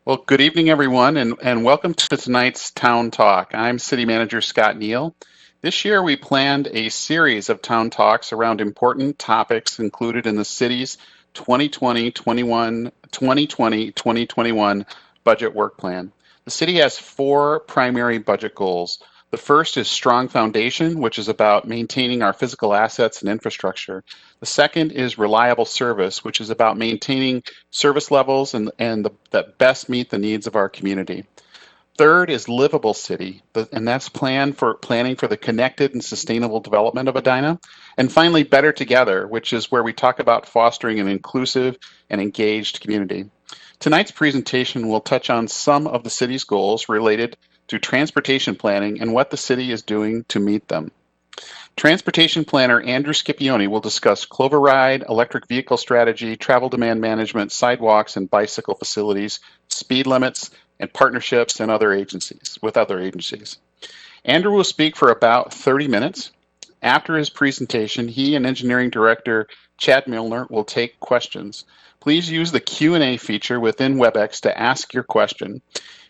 Well, good evening, everyone, and welcome to tonight's Town Talk. I'm City Manager Scott Neal. This year, we planned a series of town talks around important topics included in the city's 2020-2021 budget work plan. The city has four primary budget goals. The first is strong foundation, which is about maintaining our physical assets and infrastructure. The second is reliable service, which is about maintaining service levels that best meet the needs of our community. Third is livable city, and that's planning for the connected and sustainable development of Edina. And finally, better together, which is where we talk about fostering an inclusive and engaged community. Tonight's presentation will touch on some of the city's goals related to transportation planning and what the city is doing to meet them. Transportation planner Andrew Scipione will discuss Clover Ride, electric vehicle strategy, travel demand management, sidewalks and bicycle facilities, speed limits, and partnerships and other agencies. Andrew will speak for about 30 minutes. After his presentation, he and Engineering Director Chad Milner will take questions. Please use the Q&A feature within WebEx to ask your question.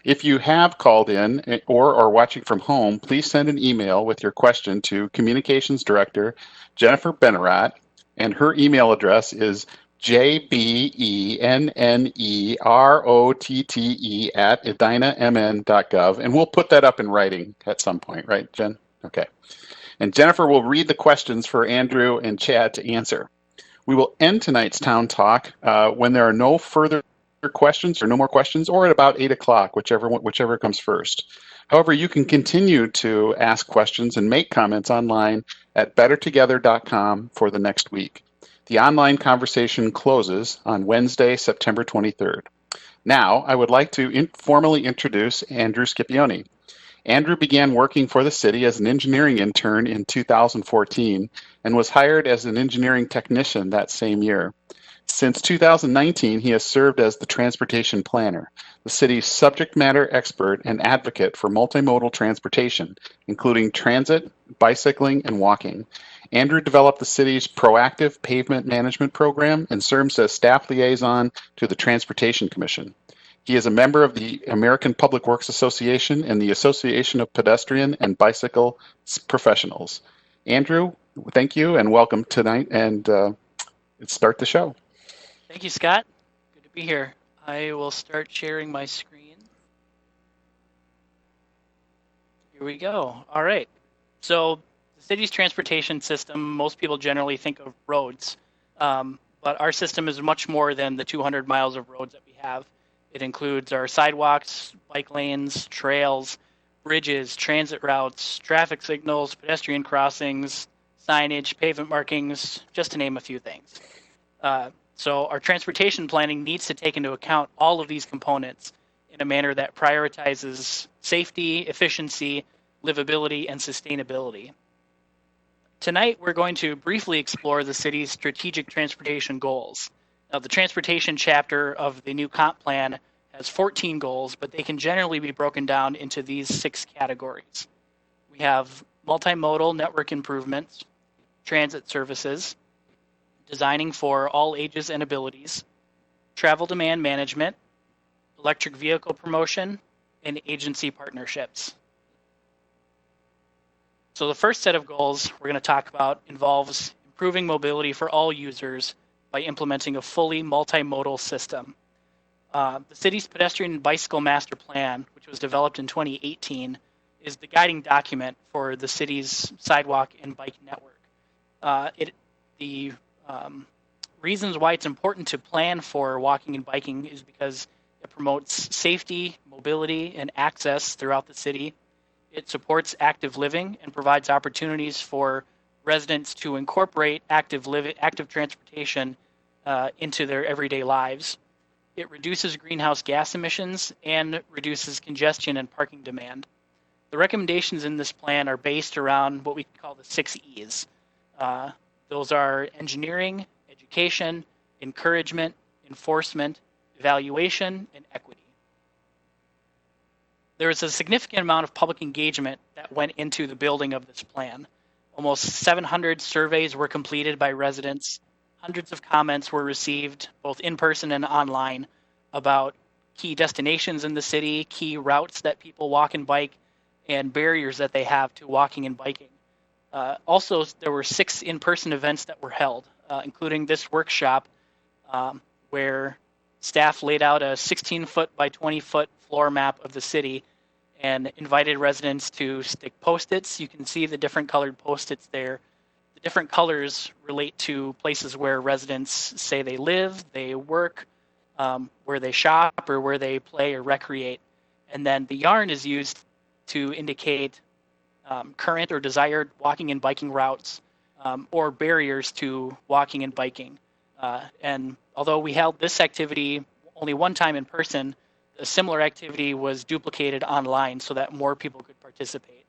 If you have called in or are watching from home, please send an email with your question to Communications Director Jennifer Bennerat, and her email address is jbennerotte@edinamn.gov, and we'll put that up in writing at some point, right, Jen? Okay. And Jennifer will read the questions for Andrew and Chad to answer. We will end tonight's town talk when there are no further questions or no more questions, or at about 8 o'clock, whichever comes first. However, you can continue to ask questions and make comments online at bettertogether.com for the next week. The online conversation closes on Wednesday, September 23rd. Now, I would like to formally introduce Andrew Scipione. Andrew began working for the city as an engineering intern in 2014 and was hired as an engineering technician that same year. Since 2019, he has served as the transportation planner, the city's subject matter expert and advocate for multimodal transportation, including transit, bicycling, and walking. Andrew developed the city's proactive pavement management program and serves as staff liaison to the Transportation Commission. He is a member of the American Public Works Association and the Association of Pedestrian and Bicycle Professionals. Andrew, thank you and welcome tonight, and let's start the show. Thank you, Scott. Good to be here. I will start sharing my screen. Here we go. All right. So the city's transportation system, most people generally think of roads, but our system is much more than the 200 miles of roads that we have. It includes our sidewalks, bike lanes, trails, bridges, transit routes, traffic signals, pedestrian crossings, signage, pavement markings, just to name a few things. So our transportation planning needs to take into account all of these components in a manner that prioritizes safety, efficiency, livability, and sustainability. Tonight, we're going to briefly explore the city's strategic transportation goals. Now, the transportation chapter of the new comp plan has 14 goals, but they can generally be broken down into these 6 categories. We have multimodal network improvements, transit services, designing for all ages and abilities, travel demand management, electric vehicle promotion, and agency partnerships. So the first set of goals we're going to talk about involves improving mobility for all users by implementing a fully multimodal system. The city's pedestrian and bicycle master plan, which was developed in 2018, is the guiding document for the city's sidewalk and bike network. The reasons why it's important to plan for walking and biking is because it promotes safety, mobility, and access throughout the city. It supports active living and provides opportunities for residents to incorporate active transportation into their everyday lives. It reduces greenhouse gas emissions and reduces congestion and parking demand. The recommendations in this plan are based around what we call the 6 E's. Those are engineering, education, encouragement, enforcement, evaluation, and equity. There was a significant amount of public engagement that went into the building of this plan. Almost 700 surveys were completed by residents. Hundreds of comments were received, both in person and online, about key destinations in the city, key routes that people walk and bike, and barriers that they have to walking and biking. Also, there were 6 in-person events that were held, including this workshop where staff laid out a 16-foot by 20-foot floor map of the city and invited residents to stick Post-its. You can see the different colored Post-its there. The different colors relate to places where residents say they live, they work, where they shop, or where they play or recreate. And then the yarn is used to indicate current or desired walking and biking routes or barriers to walking and biking. And although we held this activity only one time in person, a similar activity was duplicated online so that more people could participate.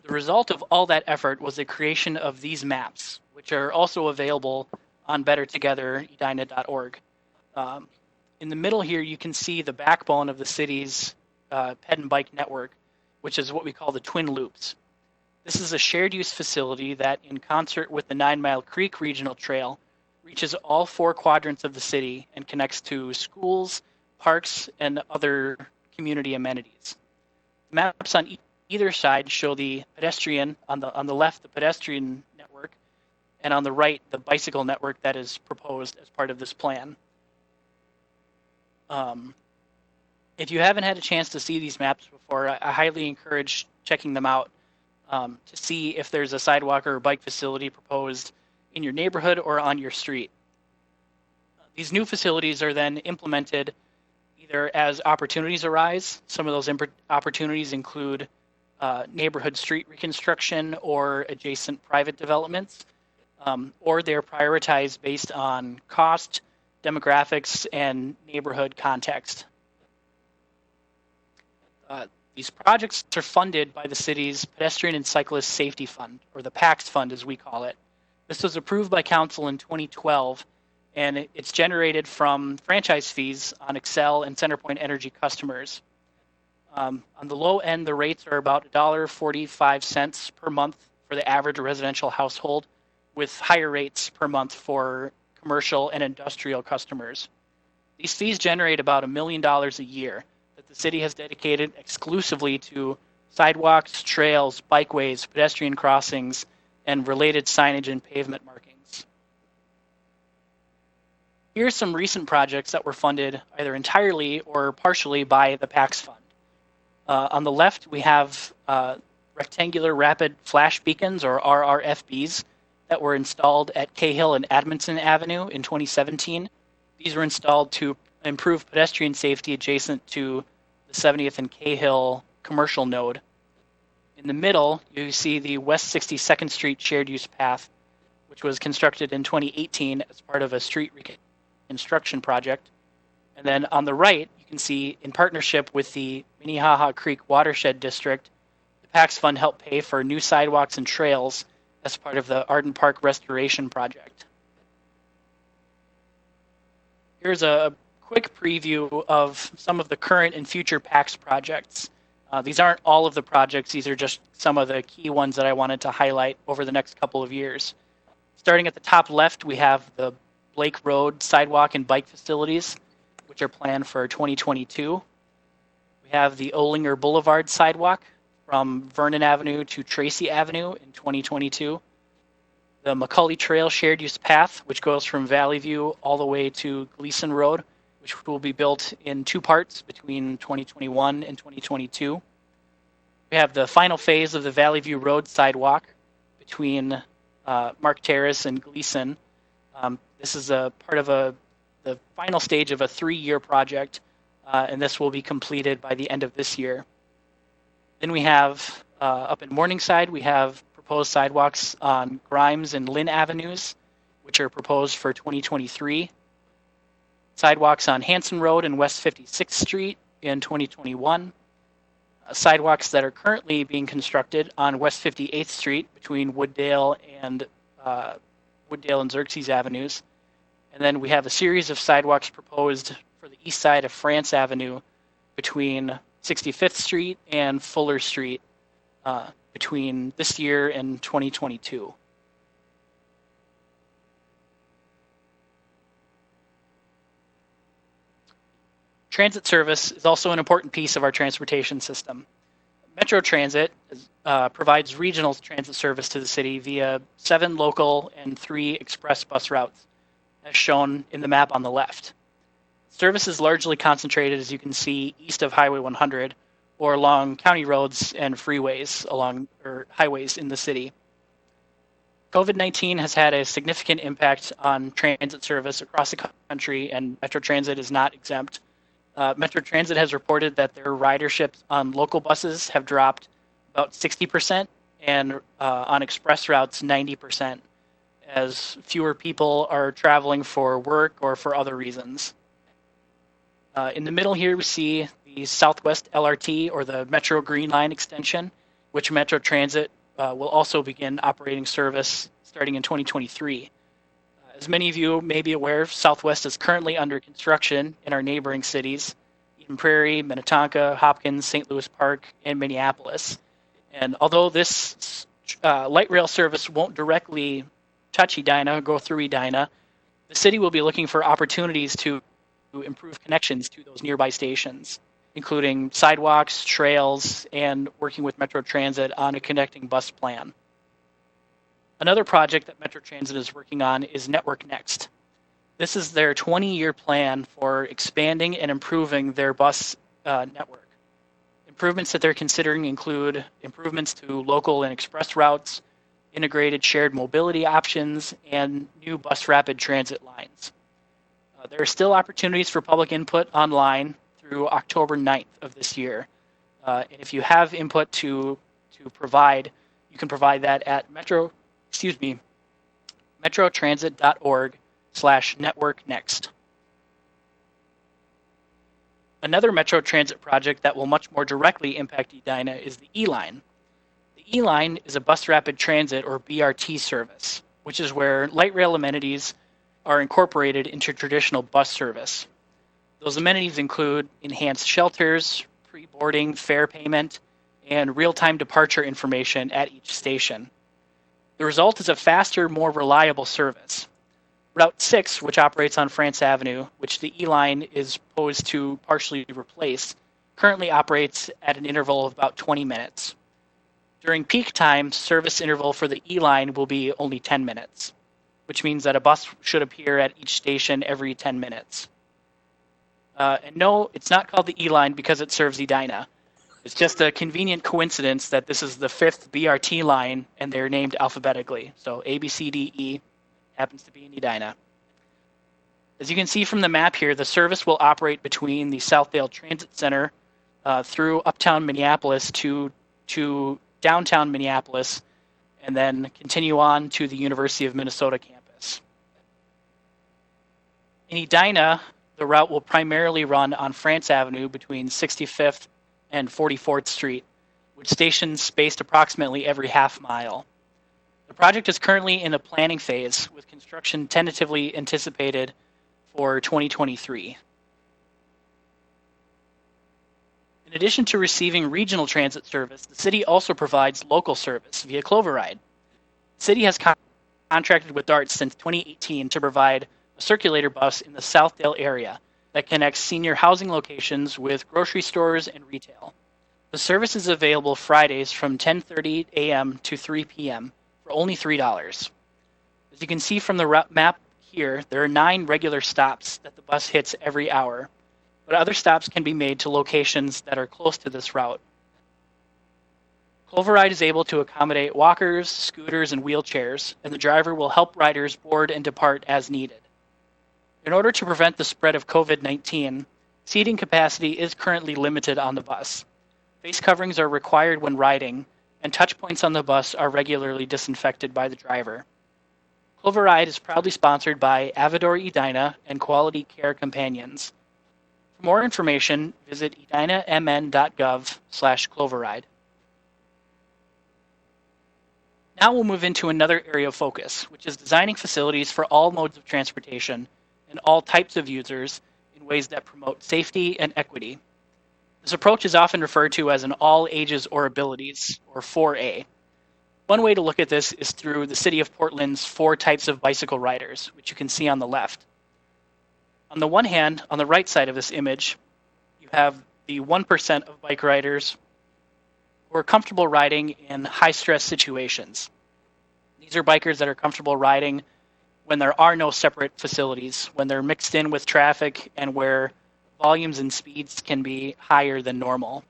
The result of all that effort was the creation of these maps, which are also available on bettertogetheredina.org. In the middle here, you can see the backbone of the city's ped and bike network, which is what we call the Twin Loops. This is a shared use facility that, in concert with the 9 Mile Creek Regional Trail, reaches all 4 quadrants of the city and connects to schools, parks, and other community amenities. The maps on either side show the pedestrian, on the left, the pedestrian network, and on the right, the bicycle network that is proposed as part of this plan. If you haven't had a chance to see these maps before, I highly encourage checking them out to see if there's a sidewalk or a bike facility proposed in your neighborhood or on your street. These new facilities are then implemented either as opportunities arise. Some of those opportunities include neighborhood street reconstruction or adjacent private developments, or they're prioritized based on cost, demographics, and neighborhood context. These projects are funded by the city's Pedestrian and Cyclist Safety Fund, or the PACS Fund as we call it. This was approved by Council in 2012, and it's generated from franchise fees on Excel and CenterPoint Energy customers. On the low end, the rates are about $1.45 per month for the average residential household, with higher rates per month for commercial and industrial customers. These fees generate about $1 million a year that the city has dedicated exclusively to sidewalks, trails, bikeways, pedestrian crossings, and related signage and pavement markings. Here are some recent projects that were funded either entirely or partially by the PACS Fund. On the left, we have rectangular rapid flash beacons, or RRFBs, that were installed at Cahill and Admonson Avenue in 2017. These were installed to improve pedestrian safety adjacent to the 70th and Cahill commercial node. In the middle, you see the West 62nd Street shared use path, which was constructed in 2018 as part of a street reconstruction project. And then on the right, you can see, in partnership with the Minnehaha Creek Watershed District, the PACS Fund helped pay for new sidewalks and trails as part of the Arden Park Restoration Project. Here's a quick preview of some of the current and future PACS projects. These aren't all of the projects, these are just some of the key ones that I wanted to highlight over the next couple of years. Starting at the top left, we have the Blake Road sidewalk and bike facilities, which are planned for 2022. We have the Olinger Boulevard sidewalk from Vernon Avenue to Tracy Avenue in 2022. The McCully Trail shared use path, which goes from Valley View all the way to Gleason Road, which will be built in 2 parts between 2021 and 2022. We have the final phase of the Valley View Road sidewalk between Mark Terrace and Gleason. This is a part of the final stage of a 3-year project, and this will be completed by the end of this year. Then we have, up in Morningside, we have proposed sidewalks on Grimes and Lynn Avenues, which are proposed for 2023. Sidewalks on Hanson Road and West 56th Street in 2021. Sidewalks that are currently being constructed on West 58th Street between Wooddale and Xerxes Avenues. And then we have a series of sidewalks proposed for the east side of France Avenue between 65th Street and Fuller Street between this year and 2022. Transit service is also an important piece of our transportation system. Metro Transit provides regional transit service to the city via 7 local and 3 express bus routes, as shown in the map on the left. Service is largely concentrated, as you can see, east of Highway 100 or along county roads and freeways or highways in the city. COVID-19 has had a significant impact on transit service across the country, and Metro Transit is not exempt. Metro Transit has reported that their ridership on local buses have dropped about 60%, and on express routes 90%, as fewer people are traveling for work or for other reasons. In the middle here we see the Southwest LRT, or the Metro Green Line extension, which Metro Transit will also begin operating service starting in 2023. As many of you may be aware, Southwest is currently under construction in our neighboring cities, Eden Prairie, Minnetonka, Hopkins, St. Louis Park, and Minneapolis. And although this light rail service won't directly touch Edina, go through Edina, the city will be looking for opportunities to improve connections to those nearby stations, including sidewalks, trails, and working with Metro Transit on a connecting bus plan. Another project that Metro Transit is working on is Network Next. This is their 20-year plan for expanding and improving their bus network. Improvements that they're considering include improvements to local and express routes, integrated shared mobility options, and new bus rapid transit lines. There are still opportunities for public input online through October 9th of this year. And if you have input to provide, you can provide that at metrotransit.org/networknext. Another Metro Transit project that will much more directly impact Edina is the E-Line. The E-Line is a bus rapid transit, or BRT service, which is where light rail amenities are incorporated into traditional bus service. Those amenities include enhanced shelters, pre-boarding fare payment, and real-time departure information at each station. The result is a faster, more reliable service. Route 6, which operates on France Avenue, which the E-Line is posed to partially replace, currently operates at an interval of about 20 minutes. During peak time, service interval for the E-Line will be only 10 minutes, which means that a bus should appear at each station every 10 minutes. And no, it's not called the E-Line because it serves Edina. It's just a convenient coincidence that this is the 5th BRT line and they're named alphabetically. So A, B, C, D, E happens to be in Edina. As you can see from the map here, the service will operate between the Southdale Transit Center through uptown Minneapolis to downtown Minneapolis, and then continue on to the University of Minnesota campus. In Edina, the route will primarily run on France Avenue between 65th and 44th Street, with stations spaced approximately every half mile. The project is currently in a planning phase, with construction tentatively anticipated for 2023. In addition to receiving regional transit service, the city also provides local service via Cloverride. The city has contracted with DART since 2018 to provide a circulator bus in the Southdale area that connects senior housing locations with grocery stores and retail. The service is available Fridays from 10:30 a.m. to 3 p.m. for only $3. As you can see from the map here, there are 9 regular stops that the bus hits every hour, but other stops can be made to locations that are close to this route. Cloverride is able to accommodate walkers, scooters, and wheelchairs, and the driver will help riders board and depart as needed. In order to prevent the spread of COVID-19, seating capacity is currently limited on the bus. Face coverings are required when riding, and touch points on the bus are regularly disinfected by the driver. Cloverride is proudly sponsored by Avidor Edina and Quality Care Companions. For more information, visit edinamn.gov/Cloverride. Now we'll move into another area of focus, which is designing facilities for all modes of transportation and all types of users in ways that promote safety and equity. This approach is often referred to as an all ages or abilities, or 4A. One way to look at this is through the City of Portland's 4 types of bicycle riders, which you can see on the left. On the one hand, on the right side of this image, have the 1% of bike riders who are comfortable riding in high-stress situations. These are bikers that are comfortable riding when there are no separate facilities, when they're mixed in with traffic, and where volumes and speeds can be higher than normal.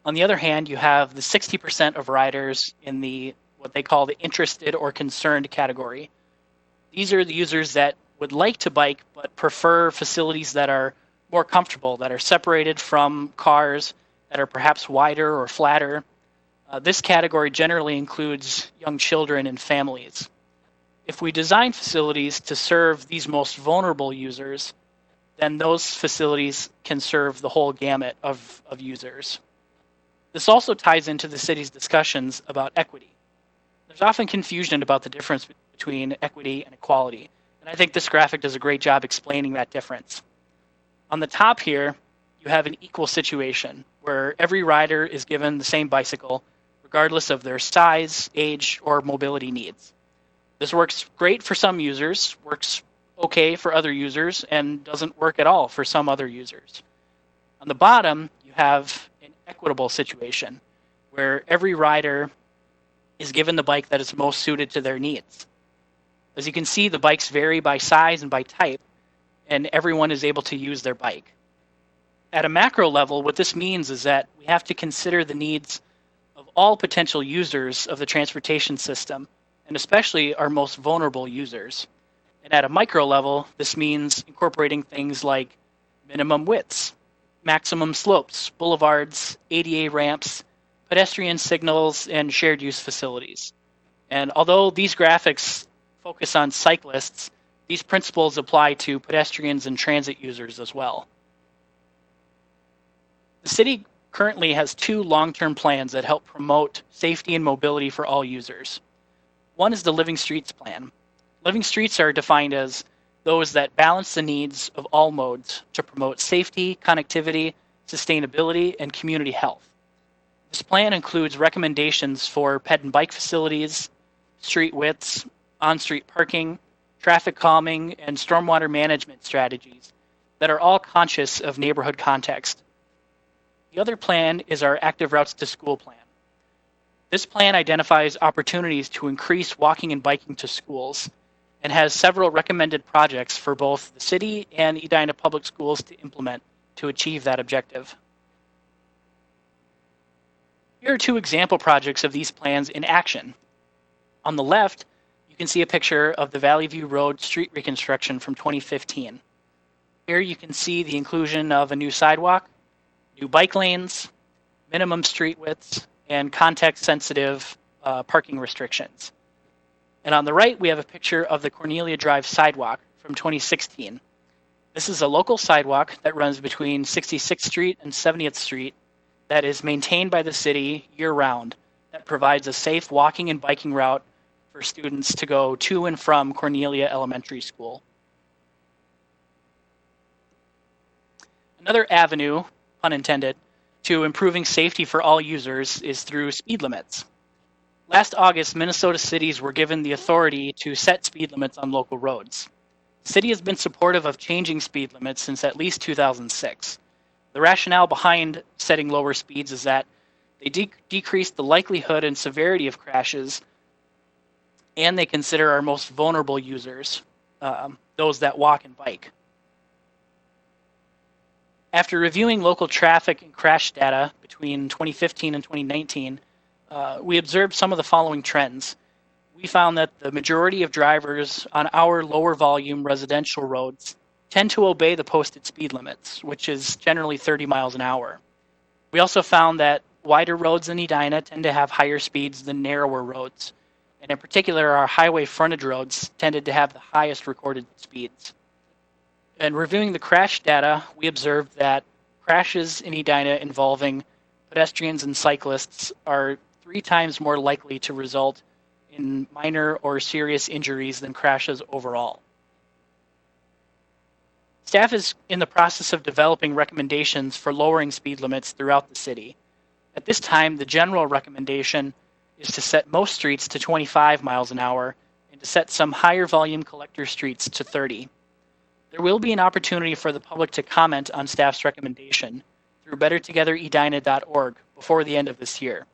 On the other hand, you have the 60% of riders in the what they call the interested or concerned category. These are the users that would like to bike but prefer facilities that are more comfortable, that are separated from cars, that are perhaps wider or flatter. This category generally includes young children and families. If we design facilities to serve these most vulnerable users, then those facilities can serve the whole gamut of users. This also ties into the city's discussions about equity. There's often confusion about the difference between equity and equality, and I think this graphic does a great job explaining that difference. On the top here, you have an equal situation where every rider is given the same bicycle, regardless of their size, age, or mobility needs. This works great for some users, works okay for other users, and doesn't work at all for some other users. On the bottom, you have an equitable situation where every rider is given the bike that is most suited to their needs. As you can see, the bikes vary by size and by type, and everyone is able to use their bike. At a macro level, what this means is that we have to consider the needs of all potential users of the transportation system, and especially our most vulnerable users. And at a micro level, this means incorporating things like minimum widths, maximum slopes, boulevards, ADA ramps, pedestrian signals, and shared use facilities. And although these graphics focus on cyclists, these principles apply to pedestrians and transit users as well. The city currently has 2 long-term plans that help promote safety and mobility for all users. One is the Living Streets plan. Living streets are defined as those that balance the needs of all modes to promote safety, connectivity, sustainability, and community health. This plan includes recommendations for ped and bike facilities, street widths, on-street parking, traffic calming, and stormwater management strategies that are all conscious of neighborhood context. The other plan is our Active Routes to School plan. This plan identifies opportunities to increase walking and biking to schools and has several recommended projects for both the city and Edina Public Schools to implement to achieve that objective. Here are 2 example projects of these plans in action. On the left, you can see a picture of the Valley View Road street reconstruction from 2015. Here you can see the inclusion of a new sidewalk, new bike lanes, minimum street widths, and context-sensitive parking restrictions. And on the right, we have a picture of the Cornelia Drive sidewalk from 2016. This is a local sidewalk that runs between 66th Street and 70th Street that is maintained by the city year-round, that provides a safe walking and biking route for students to go to and from Cornelia Elementary School. Another avenue, pun intended, to improving safety for all users is through speed limits. Last August, Minnesota cities were given the authority to set speed limits on local roads. The city has been supportive of changing speed limits since at least 2006. The rationale behind setting lower speeds is that they decrease the likelihood and severity of crashes, and they consider our most vulnerable users, those that walk and bike. After reviewing local traffic and crash data between 2015 and 2019, we observed some of the following trends. We found that the majority of drivers on our lower volume residential roads tend to obey the posted speed limits, which is generally 30 miles an hour. We also found that wider roads in Edina tend to have higher speeds than narrower roads, and in particular, our highway frontage roads tended to have the highest recorded speeds. And reviewing the crash data, we observed that crashes in Edina involving pedestrians and cyclists are 3 times more likely to result in minor or serious injuries than crashes overall. Staff is in the process of developing recommendations for lowering speed limits throughout the city. At this time, the general recommendation is to set most streets to 25 miles an hour and to set some higher volume collector streets to 30. There will be an opportunity for the public to comment on staff's recommendation, through bettertogetheredina.org before the end of this year.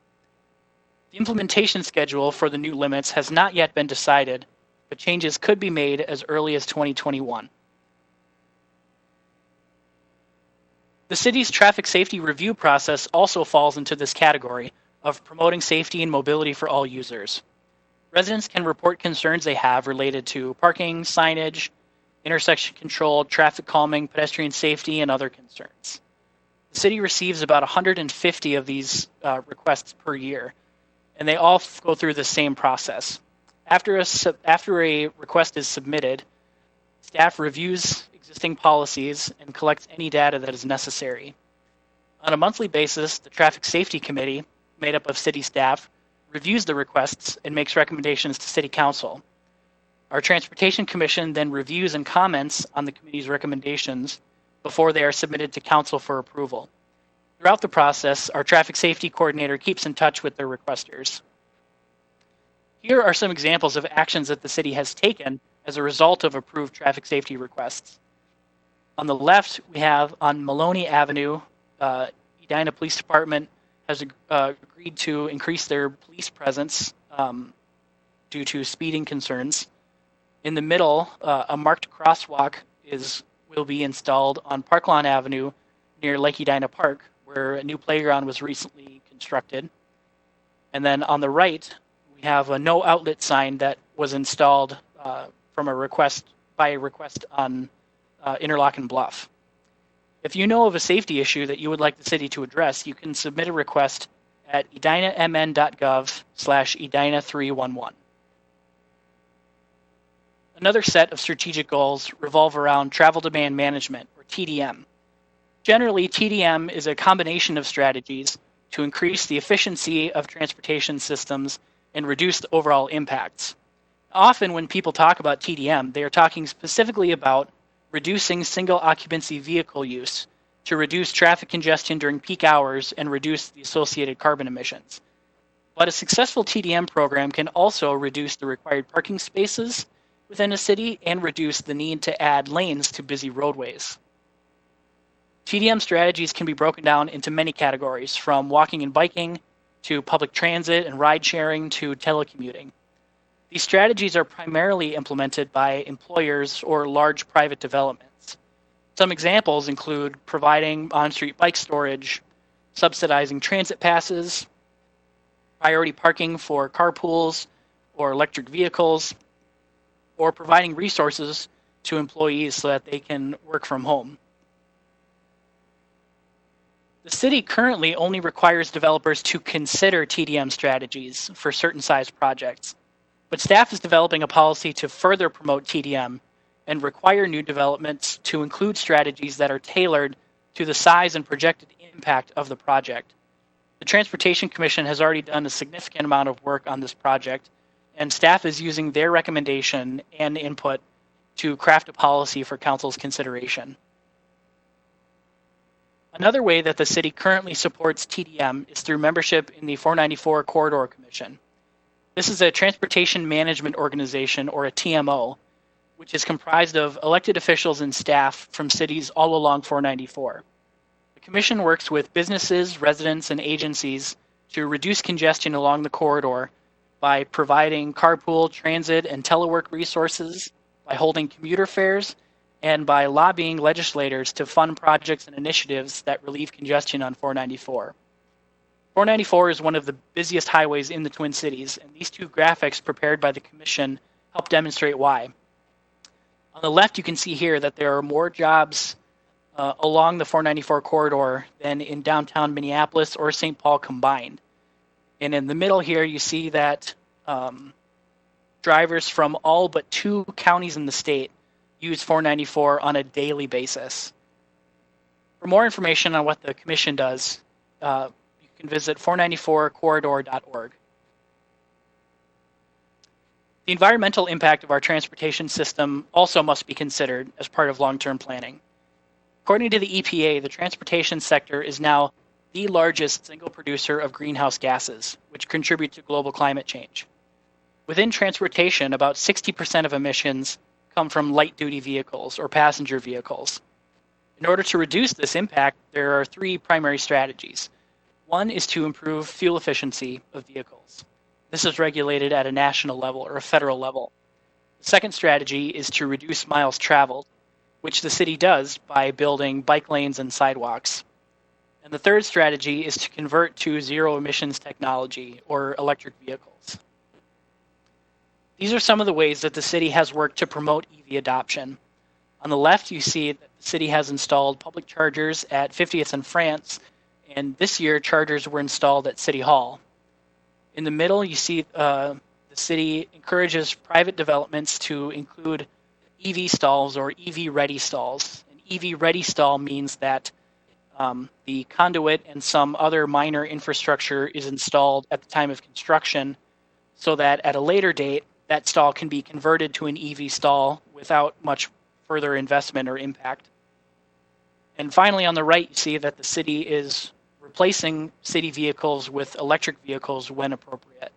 The implementation schedule for the new limits has not yet been decided, but changes could be made as early as 2021. The city's traffic safety review process also falls into this category of promoting safety and mobility for all users. Residents can report concerns they have related to parking, signage, intersection control, traffic calming, pedestrian safety, and other concerns. The city receives about 150 of these requests per year, and they all go through the same process. After a request is submitted, staff reviews existing policies and collects any data that is necessary. On a monthly basis, the Traffic Safety Committee, made up of city staff, reviews the requests and makes recommendations to City Council. Our Transportation Commission then reviews and comments on the committee's recommendations before they are submitted to Council for approval. Throughout the process, our Traffic Safety Coordinator keeps in touch with their requesters. Here are some examples of actions that the city has taken as a result of approved traffic safety requests. On the left, we have on Maloney Avenue, Edina Police Department has agreed to increase their police presence due to speeding concerns. In the middle, a marked crosswalk will be installed on Parklawn Avenue near Lake Edina Park, where a new playground was recently constructed. And then on the right, we have a no outlet sign that was installed by a request on Interlochen Bluff. If you know of a safety issue that you would like the city to address, you can submit a request at edinamn.gov/edina311. Another set of strategic goals revolve around travel demand management, or TDM. Generally, TDM is a combination of strategies to increase the efficiency of transportation systems and reduce the overall impacts. Often when people talk about TDM, they are talking specifically about reducing single occupancy vehicle use to reduce traffic congestion during peak hours and reduce the associated carbon emissions. But a successful TDM program can also reduce the required parking spaces within a city and reduce the need to add lanes to busy roadways. TDM strategies can be broken down into many categories, from walking and biking to public transit and ride sharing to telecommuting. These strategies are primarily implemented by employers or large private developments. Some examples include providing on-street bike storage, subsidizing transit passes, priority parking for carpools or electric vehicles, or providing resources to employees so that they can work from home. The city currently only requires developers to consider TDM strategies for certain size projects, but staff is developing a policy to further promote TDM and require new developments to include strategies that are tailored to the size and projected impact of the project. The Transportation Commission has already done a significant amount of work on this project, and staff is using their recommendation and input to craft a policy for Council's consideration. Another way that the city currently supports TDM is through membership in the 494 Corridor Commission. This is a transportation management organization, or a TMO, which is comprised of elected officials and staff from cities all along 494. The commission works with businesses, residents, and agencies to reduce congestion along the corridor by providing carpool, transit, and telework resources, by holding commuter fairs, and by lobbying legislators to fund projects and initiatives that relieve congestion on 494. 494 is one of the busiest highways in the Twin Cities, and these two graphics prepared by the Commission help demonstrate why. On the left, you can see here that there are more jobs along the 494 corridor than in downtown Minneapolis or St. Paul combined. And in the middle here, you see that drivers from all but 2 counties in the state use 494 on a daily basis. For more information on what the Commission does, you can visit 494corridor.org. The environmental impact of our transportation system also must be considered as part of long-term planning. According to the EPA, the transportation sector is now the largest single producer of greenhouse gases, which contribute to global climate change. Within transportation, about 60% of emissions come from light-duty vehicles or passenger vehicles. In order to reduce this impact, there are three primary strategies. One is to improve fuel efficiency of vehicles. This is regulated at a national level or a federal level. The second strategy is to reduce miles traveled, which the city does by building bike lanes and sidewalks. And the third strategy is to convert to zero emissions technology or electric vehicles. These are some of the ways that the city has worked to promote EV adoption. On the left, you see that the city has installed public chargers at 50th and France, and this year chargers were installed at City Hall. In the middle, you see the city encourages private developments to include EV stalls or EV-ready stalls. An EV-ready stall means that the conduit and some other minor infrastructure is installed at the time of construction so that at a later date, that stall can be converted to an EV stall without much further investment or impact. And finally, on the right, you see that the city is replacing city vehicles with electric vehicles when appropriate.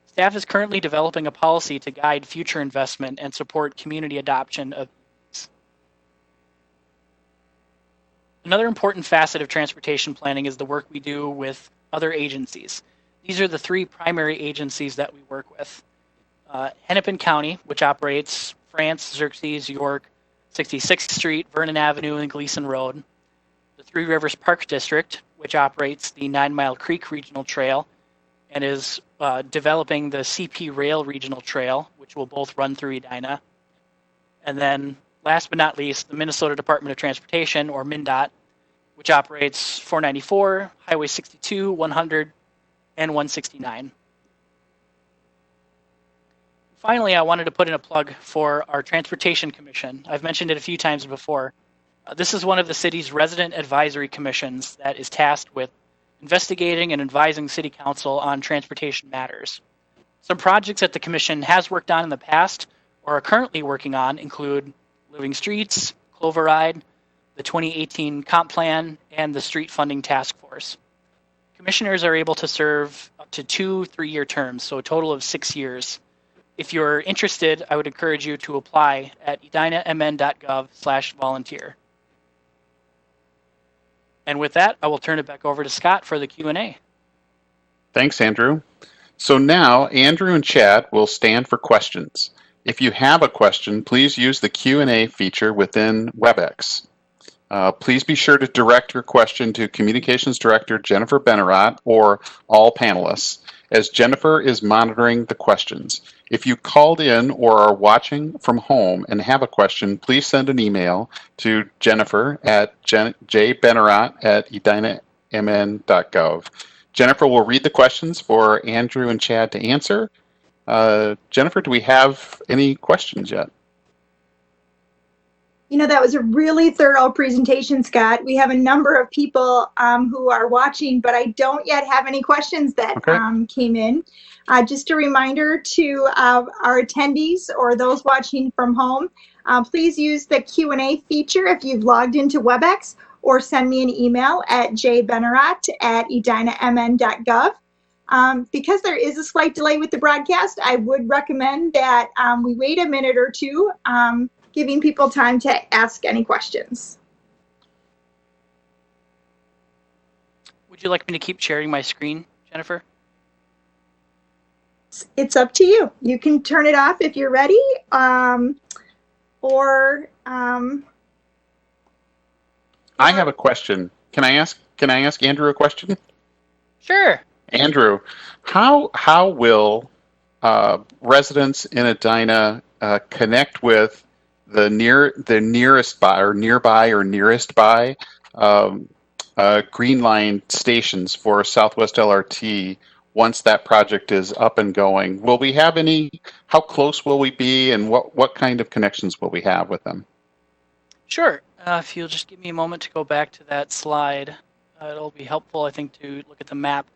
Staff is currently developing a policy to guide future investment and support community adoption of EVs. Another important facet of transportation planning is the work we do with other agencies. These are the three primary agencies that we work with. Hennepin County, which operates France, Xerxes, York, 66th Street, Vernon Avenue, and Gleason Road. The Three Rivers Park District, which operates the 9 Mile Creek Regional Trail and is developing the CP Rail Regional Trail, which will both run through Edina. And then, last but not least, the Minnesota Department of Transportation, or MnDOT, which operates 494, Highway 62, 100, and 169. Finally, I wanted to put in a plug for our Transportation Commission. I've mentioned it a few times before. This is one of the city's resident advisory commissions that is tasked with investigating and advising City Council on transportation matters. Some projects that the Commission has worked on in the past or are currently working on include Living Streets, Clover Ride, the 2018 Comp Plan, and the Street Funding Task Force. Commissioners are able to serve up to 2 3-year terms, so a total of 6 years. If you're interested, I would encourage you to apply at edinamn.gov/volunteer. And with that, I will turn it back over to Scott for the Q&A. Thanks, Andrew. So now Andrew and Chad will stand for questions. If you have a question, please use the Q&A feature within WebEx. Please be sure to direct your question to Communications Director Jennifer Benarott or all panelists, as Jennifer is monitoring the questions. If you called in or are watching from home and have a question, please send an email to Jennifer at jbenarott@edinamn.gov. Jennifer will read the questions for Andrew and Chad to answer. Jennifer, do we have any questions yet? You know, that was a really thorough presentation, Scott. We have a number of people who are watching, but I don't yet have any questions that came in. Just a reminder to our attendees or those watching from home, please use the Q&A feature if you've logged into WebEx, or send me an email at jbenarott@edinamn.gov. Because there is a slight delay with the broadcast, I would recommend that we wait a minute or two, giving people time to ask any questions. Would you like me to keep sharing my screen, Jennifer? It's up to you. You can turn it off if you're ready, I have a question. Can I ask Andrew a question? Sure. Andrew, how will residents in Edina connect with the nearest by Green Line stations for Southwest LRT once that project is up and going? Will we have how close will we be, and what kind of connections will we have with them? Sure. If you'll just give me a moment to go back to that slide, it'll be helpful, I think, to look at the map.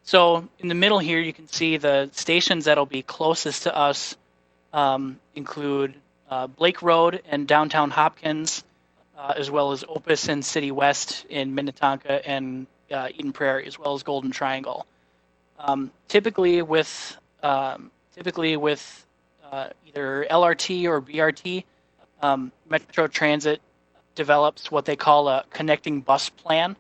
So in the middle here, you can see the stations that'll be closest to us include Blake Road and downtown Hopkins, as well as Opus and City West in Minnetonka and Eden Prairie, as well as Golden Triangle. Typically with either LRT or BRT, Metro Transit develops what they call a connecting bus plan.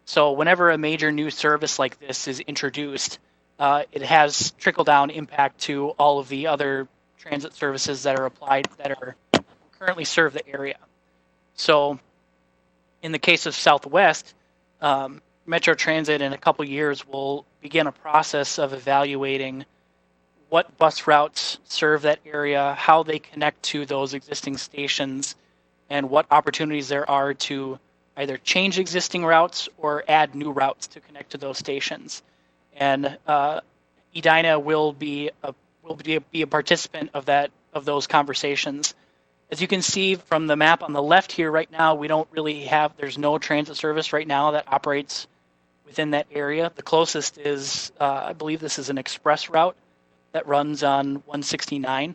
So whenever a major new service like this is introduced, it has trickle-down impact to all of the other transit services that are applied that are currently serve the area. So in the case of Southwest, Metro Transit in a couple years will begin a process of evaluating what bus routes serve that area, how they connect to those existing stations, and what opportunities there are to either change existing routes or add new routes to connect to those stations. And Edina will be a participant of those conversations. As you can see from the map on the left here, right now we don't really have. There's no transit service right now that operates within that area. The closest is, I believe, this is an express route that runs on 169.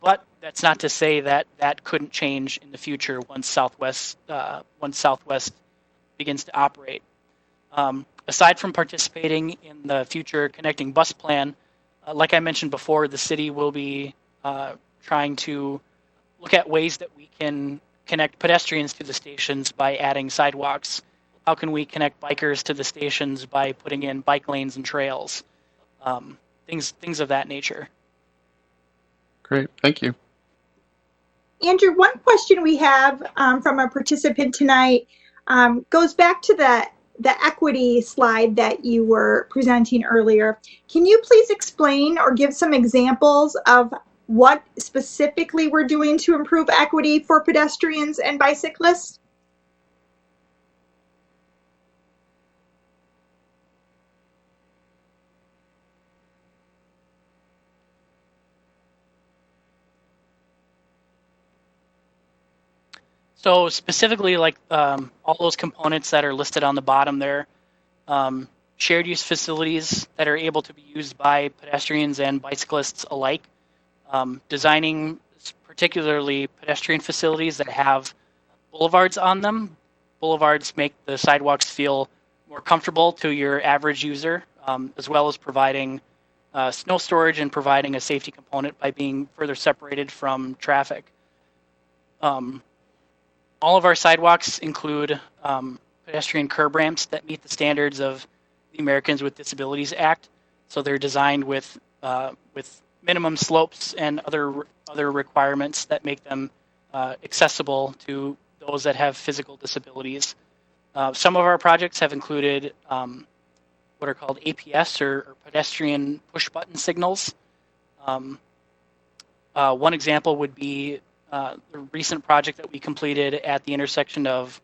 But that's not to say that that couldn't change in the future once Southwest begins to operate. Aside from participating in the future connecting bus plan, like I mentioned before, the city will be trying to look at ways that we can connect pedestrians to the stations by adding sidewalks. How can we connect bikers to the stations by putting in bike lanes and trails? Things of that nature. Great, thank you. Andrew, one question we have from a participant tonight goes back to the equity slide that you were presenting earlier. Can you please explain or give some examples of what specifically we're doing to improve equity for pedestrians and bicyclists? So specifically, like all those components that are listed on the bottom there, shared use facilities that are able to be used by pedestrians and bicyclists alike, designing particularly pedestrian facilities that have boulevards on them. Boulevards make the sidewalks feel more comfortable to your average user, as well as providing snow storage and providing a safety component by being further separated from traffic. All of our sidewalks include pedestrian curb ramps that meet the standards of the Americans with Disabilities Act. So they're designed with minimum slopes and other requirements that make them accessible to those that have physical disabilities. Some of our projects have included what are called APS or pedestrian push button signals. One example would be the recent project that we completed at the intersection of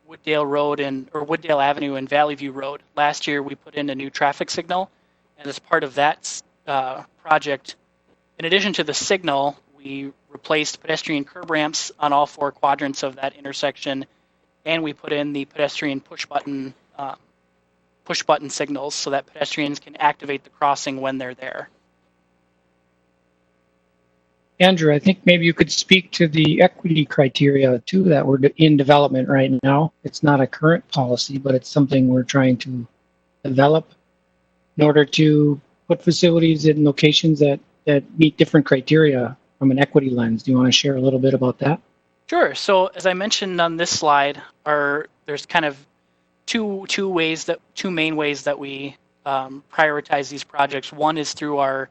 Wooddale Avenue and Valley View Road. Last year, we put in a new traffic signal, and as part of that project, in addition to the signal, we replaced pedestrian curb ramps on all four quadrants of that intersection, and we put in the pedestrian push button signals so that pedestrians can activate the crossing when they're there. Andrew, I think maybe you could speak to the equity criteria too that we're in development right now. It's not a current policy, but it's something we're trying to develop in order to put facilities in locations that meet different criteria from an equity lens. Do you want to share a little bit about that? Sure. So as I mentioned on this slide, there's kind of two main ways that we prioritize these projects. One is through our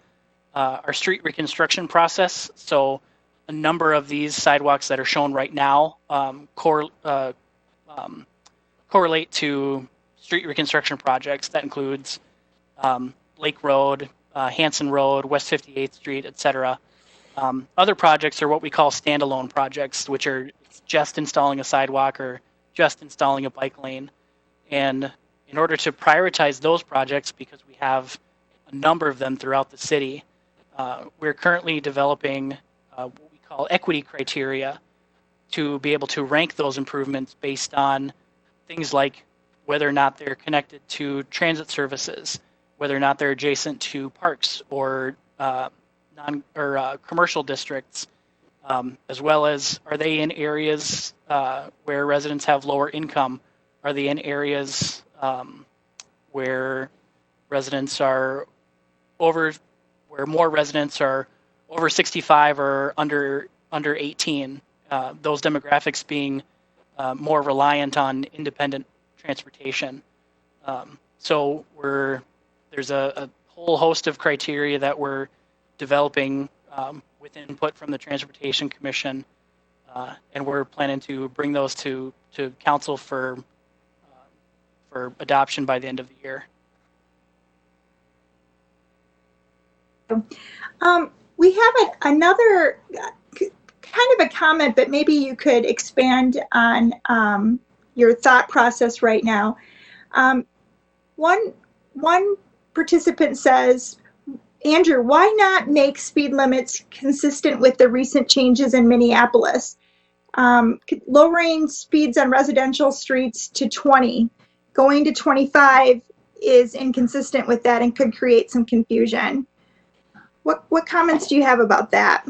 street reconstruction process. So a number of these sidewalks that are shown right now correlate to street reconstruction projects. That includes Lake Road, Hanson Road, West 58th Street, etc. Other projects are what we call standalone projects, which are just installing a sidewalk or just installing a bike lane. And in order to prioritize those projects, because we have a number of them throughout the city, we're currently developing what we call equity criteria to be able to rank those improvements based on things like whether or not they're connected to transit services, whether or not they're adjacent to parks or commercial districts, as well as are they in areas where residents have lower income? Are they in areas where residents are where more residents are over 65 or under 18? Those demographics being more reliant on independent transportation. So there's a whole host of criteria that we're developing with input from the Transportation Commission, and we're planning to bring those to council for adoption by the end of the year. We have another kind of a comment, but maybe you could expand on your thought process right now. One participant says, Andrew, why not make speed limits consistent with the recent changes in Minneapolis? Lowering speeds on residential streets to 20, going to 25 is inconsistent with that and could create some confusion. What comments do you have about that?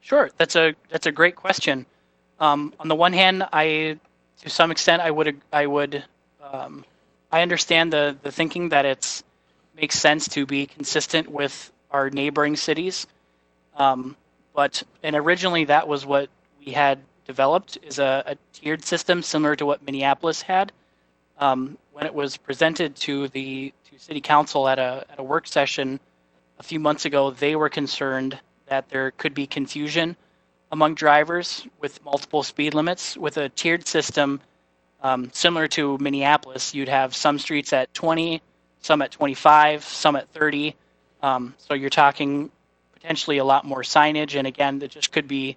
Sure, that's a great question. On the one hand, to some extent, I understand the thinking that it makes sense to be consistent with our neighboring cities, but originally that was what we had developed, is a tiered system similar to what Minneapolis had. When it was presented to City Council at a work session a few months ago, they were concerned that there could be confusion among drivers with multiple speed limits. With a tiered system, similar to Minneapolis, you'd have some streets at 20, some at 25, some at 30. So you're talking potentially a lot more signage, and again, that just could be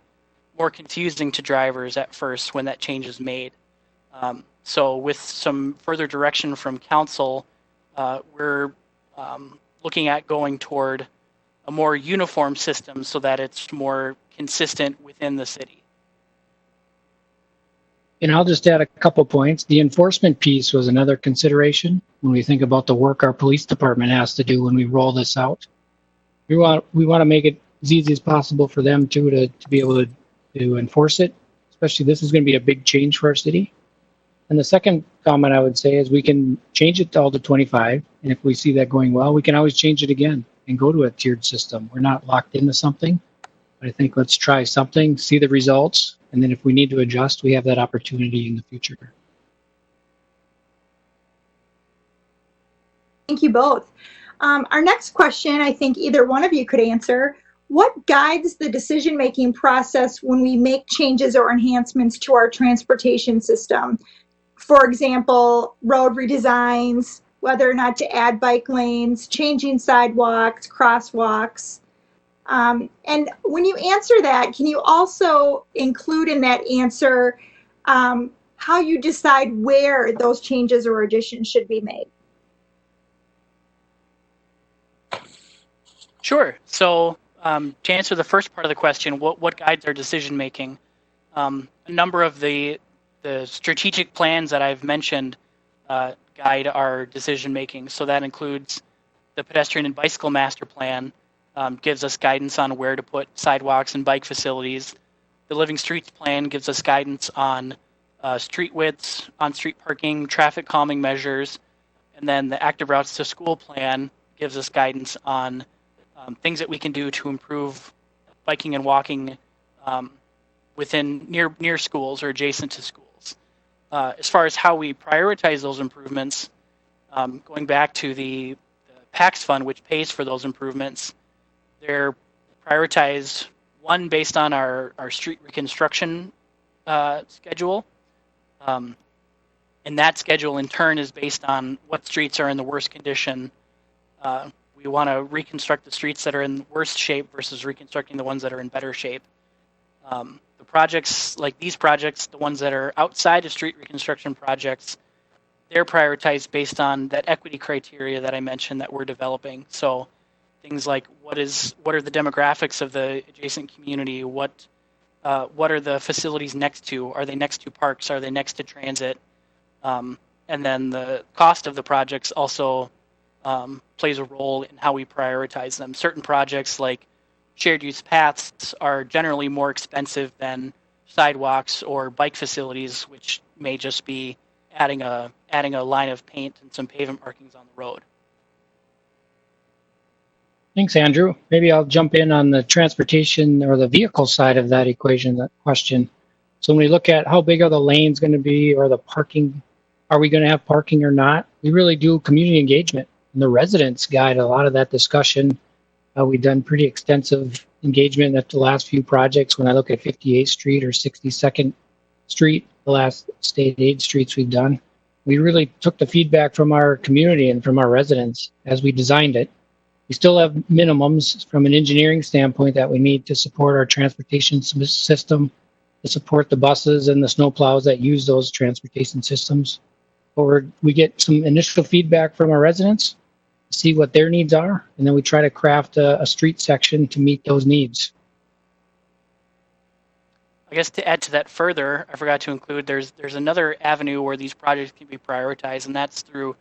more confusing to drivers at first when that change is made. So with some further direction from council, we're looking at going toward a more uniform system so that it's more consistent within the city. And I'll just add a couple points. The enforcement piece was another consideration when we think about the work our police department has to do when we roll this out. We want to make it as easy as possible for them too to be able to enforce it. Especially, this is going to be a big change for our city. And the second comment I would say is we can change it all to 25, and if we see that going well, we can always change it again and go to a tiered system. We're not locked into something, but I think let's try something, see the results, and then if we need to adjust, we have that opportunity in the future. Thank you both. Our next question, I think either one of you could answer. What guides the decision-making process when we make changes or enhancements to our transportation system? For example, road redesigns, whether or not to add bike lanes, changing sidewalks, crosswalks. And when you answer that, can you also include in that answer how you decide where those changes or additions should be made? Sure. So to answer the first part of the question, what guides our decision making? A number of the strategic plans that I've mentioned guide our decision making. So that includes the pedestrian and bicycle master plan, gives us guidance on where to put sidewalks and bike facilities. The Living Streets plan gives us guidance on street widths, on-street parking, traffic calming measures. And then the Active Routes to School plan gives us guidance on things that we can do to improve biking and walking within near schools or adjacent to schools. As far as how we prioritize those improvements, going back to the PAX fund, which pays for those improvements, they're prioritized, one, based on our street reconstruction schedule. And that schedule in turn is based on what streets are in the worst condition. We want to reconstruct the streets that are in worst shape versus reconstructing the ones that are in better shape. The projects, like these projects, the ones that are outside of street reconstruction projects, they're prioritized based on that equity criteria that I mentioned that we're developing. So things like what are the demographics of the adjacent community? What are the facilities next to? Are they next to parks? Are they next to transit? And then the cost of the projects also plays a role in how we prioritize them. Certain projects like shared use paths are generally more expensive than sidewalks or bike facilities, which may just be adding a line of paint and some pavement markings on the road. Thanks, Andrew. Maybe I'll jump in on the transportation or the vehicle side of that equation, that question. So when we look at how big are the lanes going to be, or the parking, are we going to have parking or not? We really do community engagement. And the residents guide a lot of that discussion. We've done pretty extensive engagement at the last few projects. When I look at 58th Street or 62nd Street, the last state aid streets we've done, we really took the feedback from our community and from our residents as we designed it. We still have minimums from an engineering standpoint that we need to support our transportation system, to support the buses and the snowplows that use those transportation systems. Or we get some initial feedback from our residents, see what their needs are, and then we try to craft a street section to meet those needs. I guess to add to that further, I forgot to include there's another avenue where these projects can be prioritized, and that's through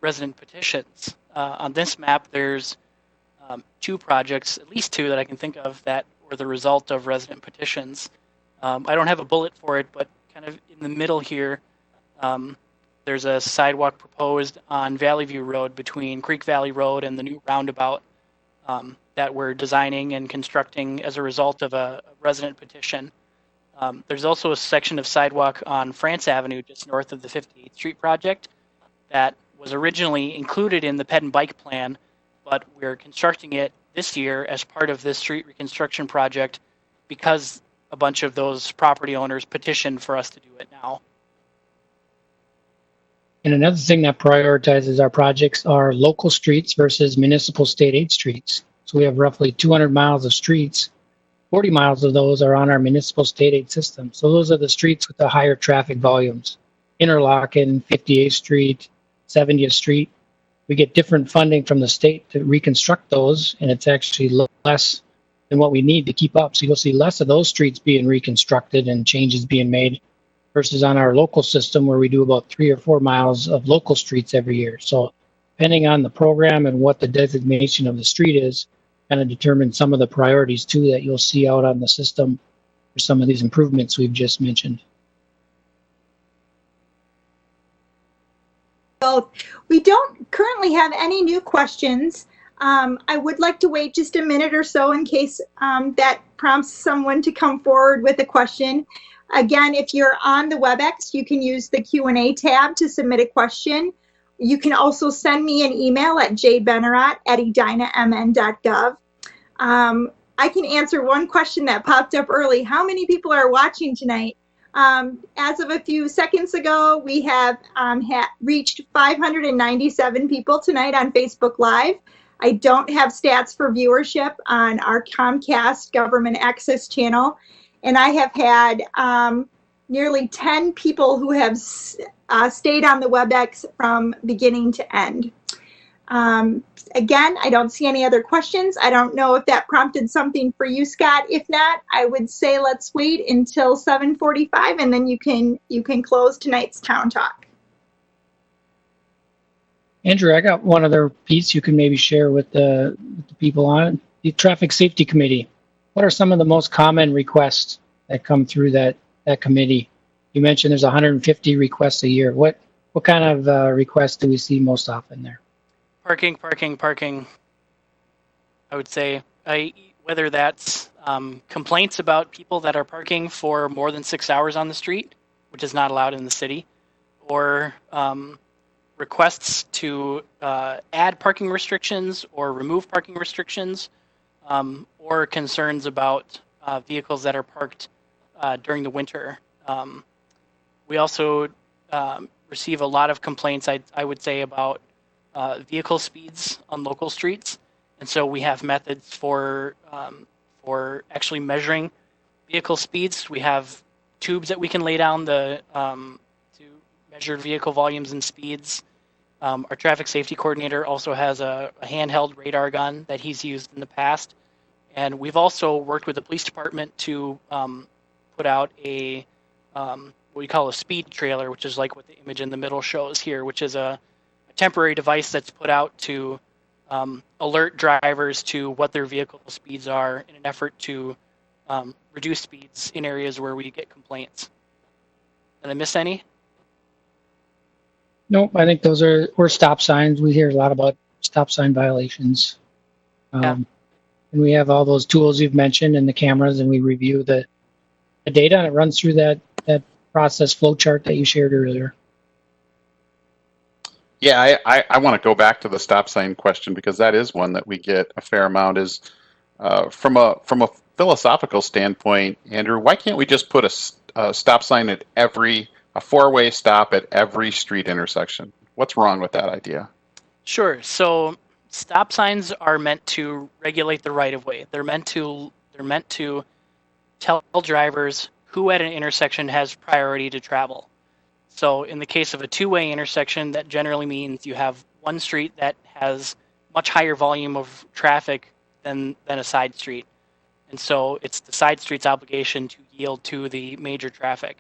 resident petitions. On this map, there's two projects, at least two that I can think of, that were the result of resident petitions. I don't have a bullet for it, but kind of in the middle here, there's a sidewalk proposed on Valley View Road between Creek Valley Road and the new roundabout that we're designing and constructing as a result of a resident petition. There's also a section of sidewalk on France Avenue just north of the 58th Street project that was originally included in the Ped and Bike plan, but we're constructing it this year as part of this street reconstruction project because a bunch of those property owners petitioned for us to do it now. And another thing that prioritizes our projects are local streets versus municipal state aid streets. So we have roughly 200 miles of streets. 40 miles of those are on our municipal state aid system. So those are the streets with the higher traffic volumes. Interlochen, 58th Street, 70th Street. We get different funding from the state to reconstruct those, and it's actually less than what we need to keep up. So you'll see less of those streets being reconstructed and changes being made versus on our local system where we do about 3 or 4 miles of local streets every year. So depending on the program and what the designation of the street is, kind of determines some of the priorities too that you'll see out on the system for some of these improvements we've just mentioned. So we don't currently have any new questions. I would like to wait just a minute or so in case that prompts someone to come forward with a question. Again, if you're on the WebEx, you can use the Q&A tab to submit a question. You can also send me an email at jbennerat@edinamn.gov. I can answer one question that popped up early. How many people are watching tonight? As of a few seconds ago, we have reached 597 people tonight on Facebook Live. I don't have stats for viewership on our Comcast Government Access channel. And I have had nearly 10 people who have stayed on the WebEx from beginning to end. Again, I don't see any other questions. I don't know if that prompted something for you, Scott. If not, I would say let's wait until 7:45 and then you can close tonight's Town Talk. Andrew, I got one other piece you can maybe share with the people on it. The Traffic Safety Committee. What are some of the most common requests that come through that committee? You mentioned there's 150 requests a year. What kind of requests do we see most often there? Parking. I would say whether that's complaints about people that are parking for more than 6 hours on the street, which is not allowed in the city, or requests to add parking restrictions or remove parking restrictions, or concerns about vehicles that are parked during the winter. We also receive a lot of complaints, I would say, about vehicle speeds on local streets. And so we have methods for actually measuring vehicle speeds. We have tubes that we can lay down to measure vehicle volumes and speeds. Our traffic safety coordinator also has a handheld radar gun that he's used in the past. And we've also worked with the police department to put out a what we call a speed trailer, which is like what the image in the middle shows here, which is a temporary device that's put out to alert drivers to what their vehicle speeds are in an effort to reduce speeds in areas where we get complaints. Did I miss any? Nope, I think those are stop signs. We hear a lot about stop sign violations. And we have all those tools you've mentioned and the cameras, and we review the data, and it runs through that process flow chart that you shared earlier. Yeah, I want to go back to the stop sign question, because that is one that we get a fair amount. Is from a philosophical standpoint, Andrew, why can't we just put a stop sign at a four-way stop at every street intersection? What's wrong with that idea? Sure. So stop signs are meant to regulate the right of way. They're meant to tell drivers who at an intersection has priority to travel. So in the case of a two-way intersection, that generally means you have one street that has much higher volume of traffic than a side street. And so it's the side street's obligation to yield to the major traffic.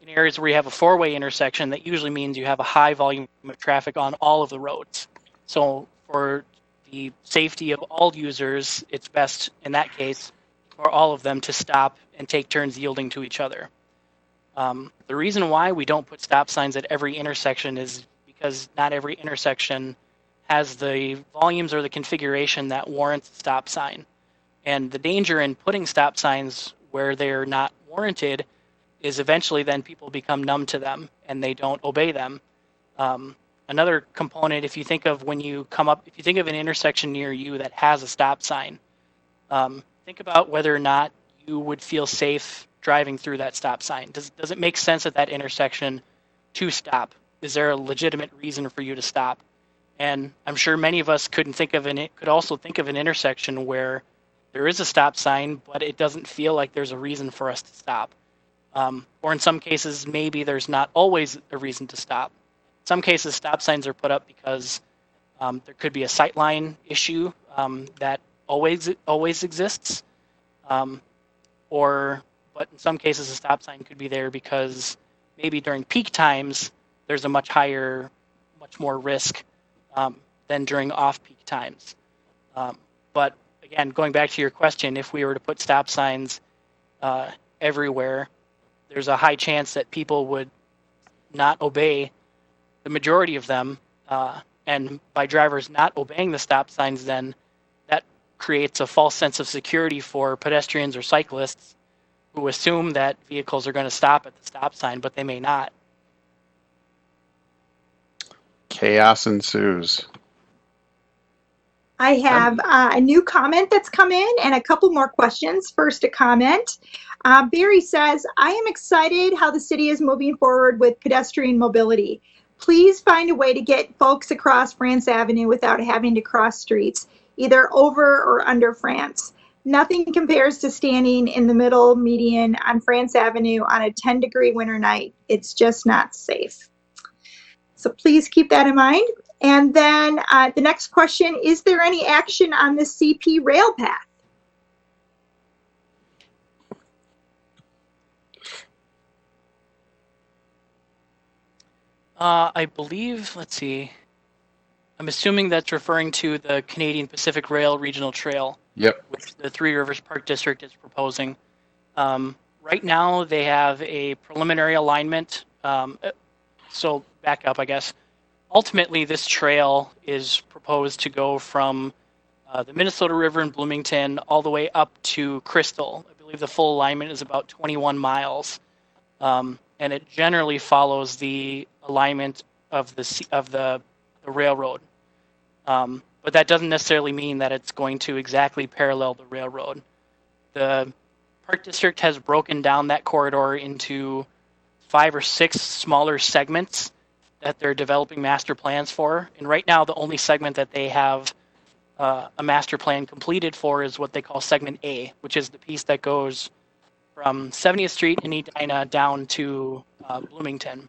In areas where you have a four-way intersection, that usually means you have a high volume of traffic on all of the roads. So for the safety of all users, it's best in that case for all of them to stop and take turns yielding to each other. The reason why we don't put stop signs at every intersection is because not every intersection has the volumes or the configuration that warrants a stop sign. And the danger in putting stop signs where they're not warranted is eventually then people become numb to them and they don't obey them. Another component, if you think of if you think of an intersection near you that has a stop sign, think about whether or not you would feel safe driving through that stop sign. Does it make sense at that intersection to stop? Is there a legitimate reason for you to stop? And I'm sure many of us could also think of an intersection where there is a stop sign, but it doesn't feel like there's a reason for us to stop. Or in some cases, maybe there's not always a reason to stop. In some cases, stop signs are put up because there could be a sightline issue that always exists. But in some cases, a stop sign could be there because maybe during peak times, there's a much more risk than during off-peak times. But again, going back to your question, if we were to put stop signs everywhere, there's a high chance that people would not obey the majority of them. And by drivers not obeying the stop signs, then that creates a false sense of security for pedestrians or cyclists who assume that vehicles are going to stop at the stop sign, but they may not. Chaos ensues. I have a new comment that's come in and a couple more questions. First, a comment. Barry says, I am excited how the city is moving forward with pedestrian mobility. Please find a way to get folks across France Avenue without having to cross streets, either over or under France. Nothing compares to standing in the middle median on France Avenue on a 10-degree winter night. It's just not safe. So please keep that in mind. And then the next question, is there any action on the CP rail path? I believe, let's see, I'm assuming that's referring to the Canadian Pacific Rail Regional Trail. Yep. Which the Three Rivers Park District is proposing. Right now, they have a preliminary alignment. So back up, I guess. Ultimately, this trail is proposed to go from the Minnesota River in Bloomington all the way up to Crystal. I believe the full alignment is about 21 miles. And it generally follows the alignment of the railroad. But that doesn't necessarily mean that it's going to exactly parallel the railroad. The Park District has broken down that corridor into 5 or 6 smaller segments that they're developing master plans for. And right now, the only segment that they have a master plan completed for is what they call Segment A, which is the piece that goes from 70th Street in Edina down to Bloomington.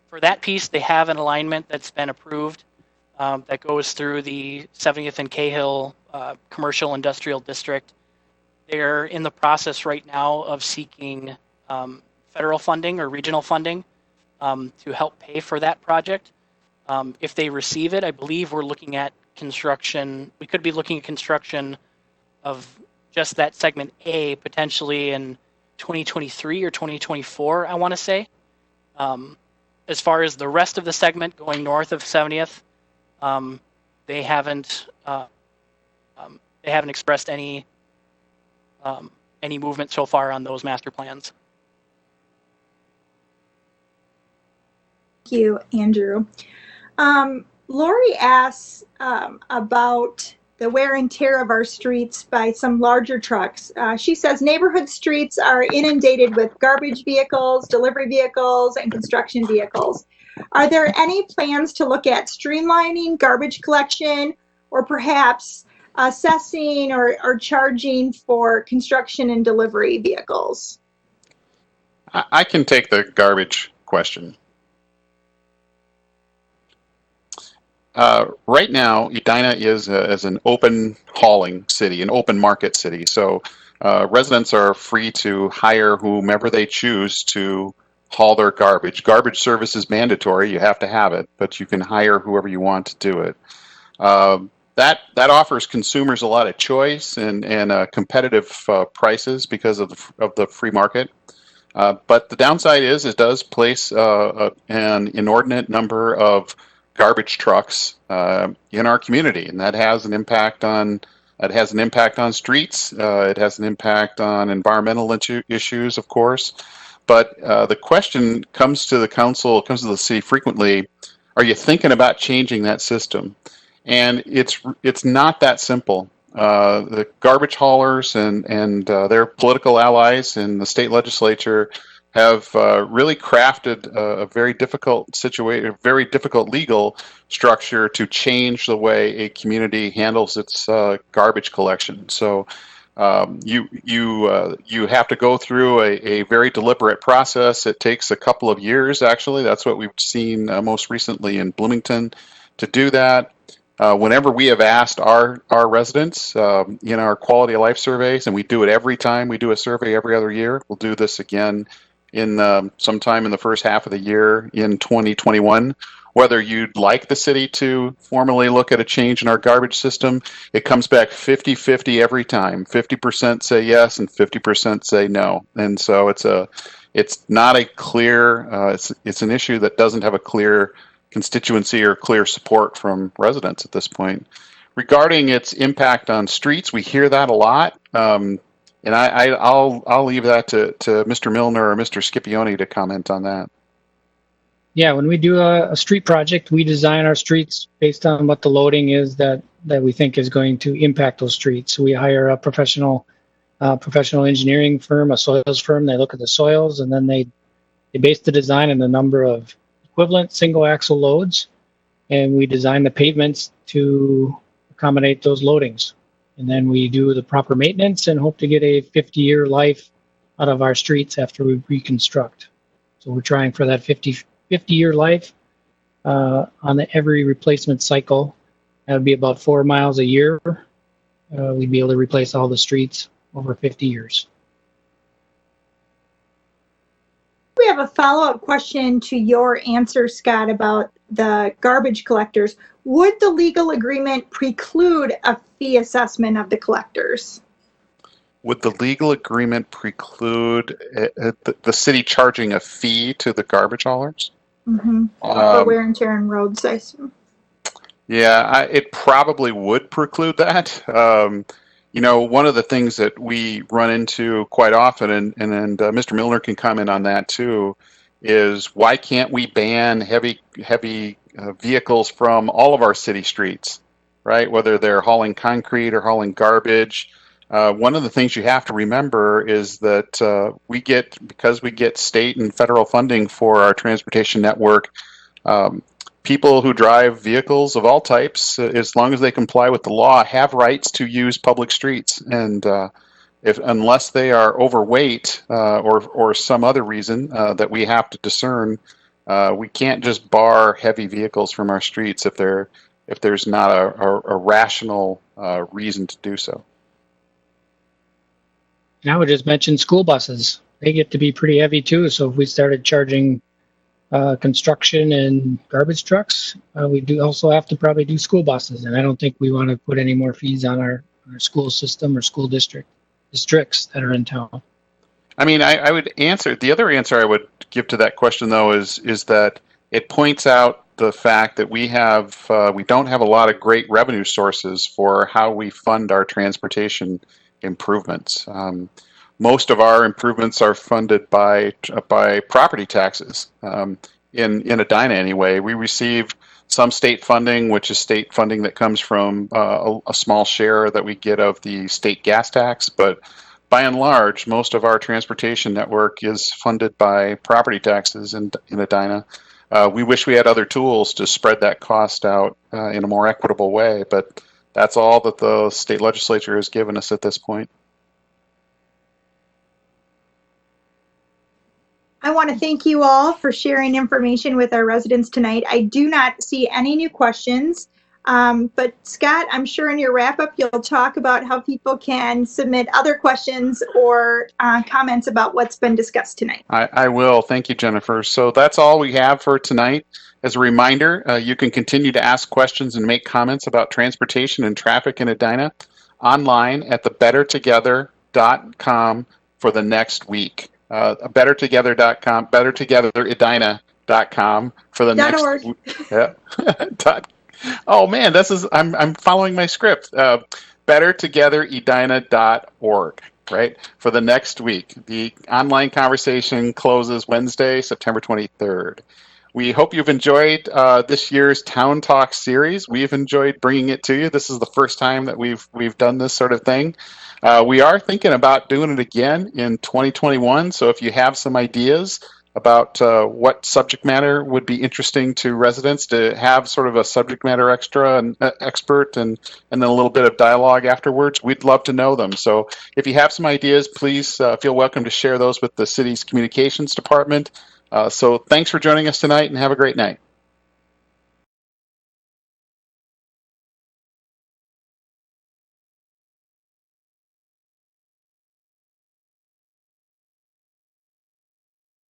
For that piece, they have an alignment that's been approved that goes through the 70th and Cahill Commercial Industrial District. They're in the process right now of seeking federal funding or regional funding to help pay for that project. If they receive it, I believe we're looking at construction. We could be looking at construction of just that segment A potentially in 2023 or 2024, I want to say. As far as the rest of the segment going north of 70th, they haven't They haven't expressed any movement so far on those master plans. Thank you, Andrew. Lori asks about the wear and tear of our streets by some larger trucks. She says neighborhood streets are inundated with garbage vehicles, delivery vehicles, and construction vehicles. Are there any plans to look at streamlining garbage collection or perhaps assessing or charging for construction and delivery vehicles? I can take the garbage question. Right now, Edina is an open hauling city, an open market city. So residents are free to hire whomever they choose to haul their garbage. Garbage service is mandatory; you have to have it, but you can hire whoever you want to do it. That offers consumers a lot of choice and competitive prices because of the free market. But the downside is it does place an inordinate number of garbage trucks in our community, and that has an impact on streets. It has an impact on environmental issues, of course. But the question comes to the council, comes to the city frequently: are you thinking about changing that system? And it's not that simple. The garbage haulers and their political allies in the state legislature have really crafted a very difficult situation, very difficult legal structure to change the way a community handles its garbage collection. So you have to go through a very deliberate process. It takes a couple of years, actually. That's what we've seen most recently in Bloomington to do that. Whenever we have asked our residents in our quality of life surveys, and we do it every time we do a survey every other year, we'll do this again in sometime in the first half of the year in 2021, whether you'd like the city to formally look at a change in our garbage system, it comes back 50-50 every time. 50% say yes and 50% say no. And so it's not a clear, it's an issue that doesn't have a clear constituency or clear support from residents at this point. Regarding its impact on streets, we hear that a lot. And I'll leave that to Mr. Milner or Mr. Scipione to comment on that. Yeah, when we do a street project, we design our streets based on what the loading is that we think is going to impact those streets. So we hire a professional engineering firm, a soils firm. They look at the soils, and then they base the design on the number of equivalent single axle loads, and we design the pavements to accommodate those loadings. And then we do the proper maintenance and hope to get a 50-year life out of our streets after we reconstruct. So we're trying for that 50-year life on every replacement cycle. That would be about 4 miles a year. We'd be able to replace all the streets over 50 years. We have a follow-up question to your answer, Scott, about the garbage collectors. Would the legal agreement preclude a fee assessment of the collectors? Would the legal agreement preclude the city charging a fee to the garbage haulers? Mm-hmm. For wear and tear on roads, I assume. Yeah, it probably would preclude that. One of the things that we run into quite often, and Mr. Milner can comment on that too, is why can't we ban heavy vehicles from all of our city streets, right? Whether they're hauling concrete or hauling garbage. One of the things you have to remember is that because we get state and federal funding for our transportation network, people who drive vehicles of all types, as long as they comply with the law, have rights to use public streets. And unless they are overweight or some other reason that we have to discern, we can't just bar heavy vehicles from our streets if there's not a rational reason to do so. I would just mention school buses. They get to be pretty heavy too. So if we started charging construction and garbage trucks, we do also have to probably do school buses. And I don't think we want to put any more fees on our school system or school districts that are in town. I mean, I would answer, the other answer I would give to that question though is that it points out the fact that we don't have a lot of great revenue sources for how we fund our transportation improvements. Most of our improvements are funded by property taxes. In Edina, anyway, we receive some state funding, which is state funding that comes from a small share that we get of the state gas tax. But by and large, most of our transportation network is funded by property taxes in Edina. We wish we had other tools to spread that cost out in a more equitable way, but that's all that the state legislature has given us at this point. I want to thank you all for sharing information with our residents tonight. I do not see any new questions, but Scott, I'm sure in your wrap-up you'll talk about how people can submit other questions or comments about what's been discussed tonight. I will. Thank you, Jennifer. So that's all we have for tonight. As a reminder, you can continue to ask questions and make comments about transportation and traffic in Edina online at thebettertogether.com for the next week. Bettertogether.com, bettertogetheredina.com for the next .org. Yeah. Oh man, I'm following my script. Bettertogetheredina.org, right? For the next week. The online conversation closes Wednesday, September 23rd. We hope you've enjoyed this year's Town Talk series. We've enjoyed bringing it to you. This is the first time that we've done this sort of thing. We are thinking about doing it again in 2021. So if you have some ideas about what subject matter would be interesting to residents to have sort of a subject matter expert and then a little bit of dialogue afterwards, we'd love to know them. So if you have some ideas, please feel welcome to share those with the city's communications department. So thanks for joining us tonight and have a great night.